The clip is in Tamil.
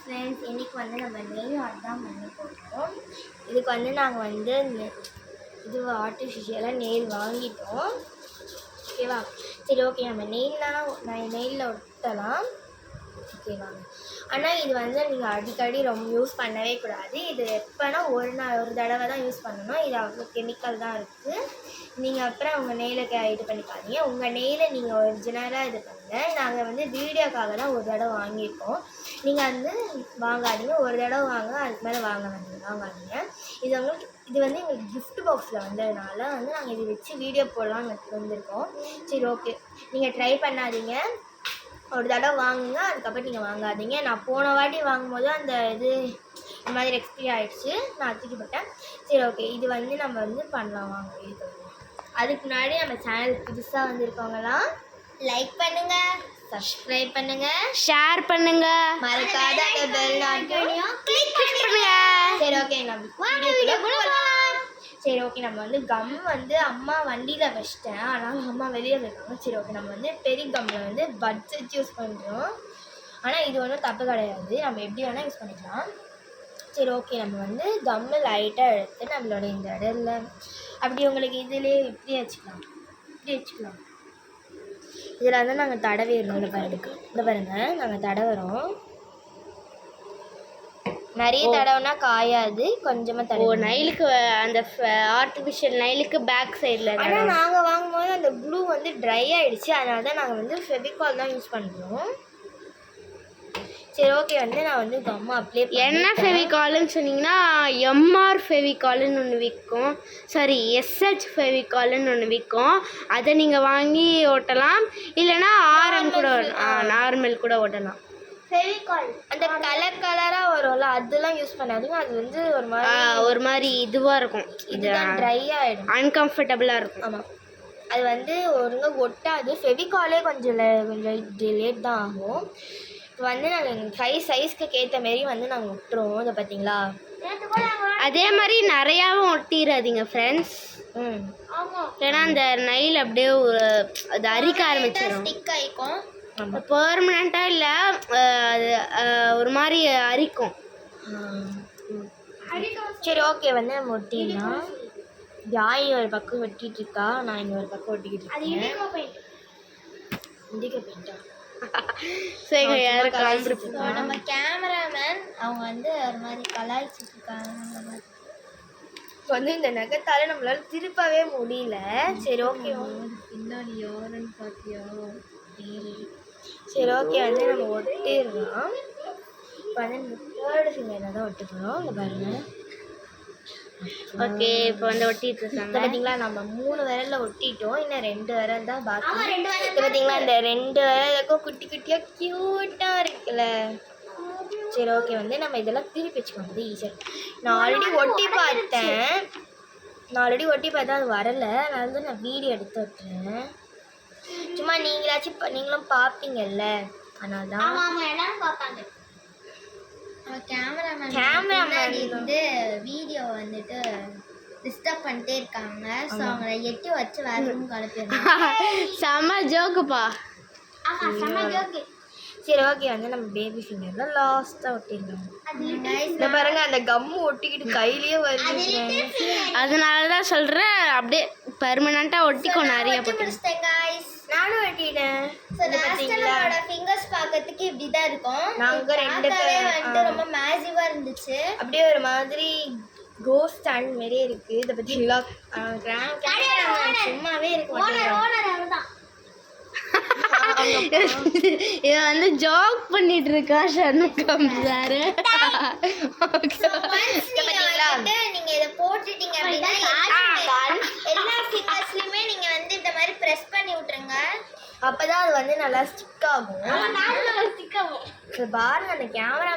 ஃப்ரெண்ட்ஸ், இன்றைக்கி வந்து நம்ம நெயில் ஆர்ட் தான் பண்ண போகிறோம். இதுக்கு வந்து நாங்கள் வந்து இது ஆர்டிஃபிஷியலாக நெயில் வாங்கிட்டோம். ஓகேவா? சரி, ஓகே, நம்ம நெயிலில் ஒட்டலாம். ஓகேவாங்க. ஆனால் இது வந்து நீங்கள் அடிக்கடி ரொம்ப யூஸ் பண்ணவே கூடாது. இது எப்போனா ஒரு தடவை தான் யூஸ் பண்ணணும். இது அவ்வளோ கெமிக்கல் தான் இருக்குது. நீங்கள் அப்புறம் உங்கள் நெயிலை இது பண்ணிக்காதீங்க. உங்கள் நெயிலை நீங்கள் ஒரிஜினலாக இது பண்ணுங்க. நாங்கள் வந்து வீடியோக்காக தான் ஒரு தடவை வாங்கியிருக்கோம். நீங்கள் வந்து வாங்காதீங்க. ஒரு தடவை வாங்க, அதுக்கு மேலே வாங்காதீங்க. இது வந்து எங்களுக்கு கிஃப்ட் பாக்ஸில் வந்ததுனால வந்து நாங்கள் இதை வச்சு வீடியோ போடலாம்னு வந்திருக்கோம். சரி, ஓகே, நீங்கள் ட்ரை பண்ணாதீங்க. ஒரு தடவை வாங்குங்க, அதுக்கப்புறம் நீங்கள் வாங்காதீங்க. நான் போன வாட்டி வாங்கும்போது அந்த இந்த மாதிரி எக்ஸ்பீரி ஆகிடுச்சு, நான் தூக்கிப்பட்டேன். சரி, ஓகே, இது வந்து நம்ம வந்து பண்ணலாம். வாங்க இது. அதுக்கு முன்னாடி நம்ம சேனல் புதுசாக வந்திருக்கவங்களாம் லைக் பண்ணுங்க, சப்ஸ்கிரைப் பண்ணுங்க, ஷேர் பண்ணுங்க, மறக்காத அந்த பெல் ஐகானையும் கிளிக் பண்ணுங்க. சரி, ஓகே, சரி, ஓகே, நம்ம வந்து கம் வந்து அம்மா வண்டியில் வச்சிட்டேன். ஆனால் அம்மா வெளியே போயிருக்காங்க. சரி, ஓகே, நம்ம வந்து பெரிய கம்மில் வந்து பட்ஸ் வச்சு யூஸ் பண்ணுறோம். ஆனால் இது ஒன்றும் தப்பு கிடையாது, நம்ம எப்படி வேணால் யூஸ் பண்ணிக்கலாம். சரி, ஓகே, நம்ம வந்து கம்மு லைட்டாக எடுத்து நம்மளோட இந்த இடத்துல அப்படி உங்களுக்கு இதுலேயே இப்படி வச்சுக்கலாம். இதில் வந்து நாங்கள் தடவிடுறோம். இந்த பாருங்கள், நாங்கள் தடவுறோம். நிறைய தடவைனா காயாது, கொஞ்சமாக தடவை. நைலுக்கு அந்த ஆர்டிஃபிஷியல் நைலுக்கு பேக் சைடில். ஆனால் நாங்கள் வாங்கும்போது அந்த க்ளூ வந்து ட்ரை ஆகிடுச்சு. அதனால தான் நாங்கள் வந்து ஃபெவிகால் தான் யூஸ் பண்ணுறோம். சரி, ஓகே, வந்து நான் வந்து கம்மா அப்ளை என்ன ஃபெவிகால்னு சொன்னீங்கன்னா எம்ஆர் ஃபெவிகால்னு ஒன்று விற்கும். சாரி, எஸ்ஹெச் ஃபெவிகால்னு ஒன்று விற்கும். அதை நீங்கள் வாங்கி ஓட்டலாம். இல்லைனா ஆர்எம் கூட நார்மல் கூட ஓட்டலாம். ஃபெவிகால் அந்த கலராக வரும்ல, அதெல்லாம் யூஸ் பண்ணாதீங்க. அது வந்து ஒரு மாதிரி இதுவாக இருக்கும். இதுதான் ட்ரை ஆகிடும், அன்கம்ஃபர்டபுளாக இருக்கும். ஆமாம், அது வந்து ஒழுங்காக ஒட்டாது. ஃபெவிகாலே கொஞ்சம் லேட் தான் ஆகும். இப்போ வந்து நாங்கள் சைஸ்க்கு ஏற்ற மாரி வந்து நாங்கள் ஒட்டுறோம். இதை பார்த்தீங்களா? அதே மாதிரி நிறையாவும் ஒட்டிடாதீங்க ஃப்ரெண்ட்ஸ். ஏன்னா அந்த நைல் அப்படியே அது அரிக்க ஆரம்பிச்சிடும், ஸ்டிக் ஆகிக்கும். பெர்மனண்ட்டாக இல்லை, அது ஒரு மாதிரி அரிக்கும். சரி, ஓகே, வந்து நம்ம ஒட்டிடலாம். ஜாய் ஒரு பக்கம் ஒட்டிகிட்டு இருக்கா, நான் இங்கே ஒரு பக்கம் ஒட்டிக்கிட்டு இருக்கேன். இண்டிகோ பெயிண்டா? நம்ம கேமராமேன் அவங்க வந்து ஒரு மாதிரி கலாய்ச்சிட்டு இருக்காங்க. இப்போ வந்து இந்த நகத்தால நம்மளால திருப்பவே முடியல. சரி, ஓகே, பின்னாடி யாருன்னு பார்த்தியா? சரி, ஓகே, வந்து நம்ம ஒட்டிடலாம். இப்போ வந்து தேர்டு ஃபிங்கரில் தான் ஒட்ட போகிறோம். இங்கே பாருங்கள். ஓகே, இப்போ வந்து ஒட்டிட்டு இருக்காங்க. பார்த்தீங்களா, நம்ம 3 விரலில் ஒட்டிட்டோம். இன்னும் 2 விரல் தான் பாக்கி. பார்த்தீங்களா, இந்த 2 விரலுக்கும் குட்டி குட்டியாக க்யூட்டாக இருக்குல்ல. சரி, ஓகே, வந்து நம்ம இதெல்லாம் திருப்பி வச்சுக்கோங்க. ஈஸியாக நான் ஆல்ரெடி ஒட்டி பார்த்தேன். அது வரலை. அதனால தான் நான் வீடியோ எடுத்து விட்டுறேன். சும்மா நீங்களும் பார்ப்பீங்கல்ல, அதனால தான் பார்ப்பாங்க. கேமராமேன் வந்து வீடியோ வந்துட்டு டிஸ்டர்ப் பண்ணிட்டே இருக்காங்க. ஸோ அவங்கள எட்டி வச்சு வேற ரூமுக்கு அனுப்பிடுறாங்க. செம்ம ஜோக்குப்பா. செம்ம ஜோக்கு. சரி, ஓகே, வந்து நம்ம பேபி ஃபிங்கர்லாம் லாஸ்ட்டாக ஒட்டிடலாம். இந்த பாருங்க, அந்த கம்மு ஒட்டிக்கிட்டு கையிலேயே வருது. அதனால தான் சொல்கிறேன், அப்படியே பெர்மனண்ட்டாக ஒட்டிக்கோ. நிறைய நானும் ஒட்டிட்டேன். ஃபிங்கர்ஸ் பார்க்கறதுக்கு இப்படி தான் இருக்கும். நாங்கள் 2 வந்து ரொம்ப மேசிவாக இருந்துச்சு. அப்படியே ஒரு மாதிரி கோஸ்ட் ஸ்டாண்ட் மாதிரியே இருக்குது. இதை பார்த்தீங்களா? சும்மாவே இருக்கு. இதை வந்து ஜோக் பண்ணிட்டு இருக்கா ஷண்முகம் சார். நீங்க இதை போட்டுட்டீங்க அப்படின்னா எல்லா ஃபிங்கர்ஸ்லயுமே நீங்க வந்து இந்த மாதிரி பிரஸ் பண்ணி விட்டுருங்க. அப்பதான் அது வந்து நல்லா ஸ்டிக் ஆகும். பாருங்க, அந்த கேமரா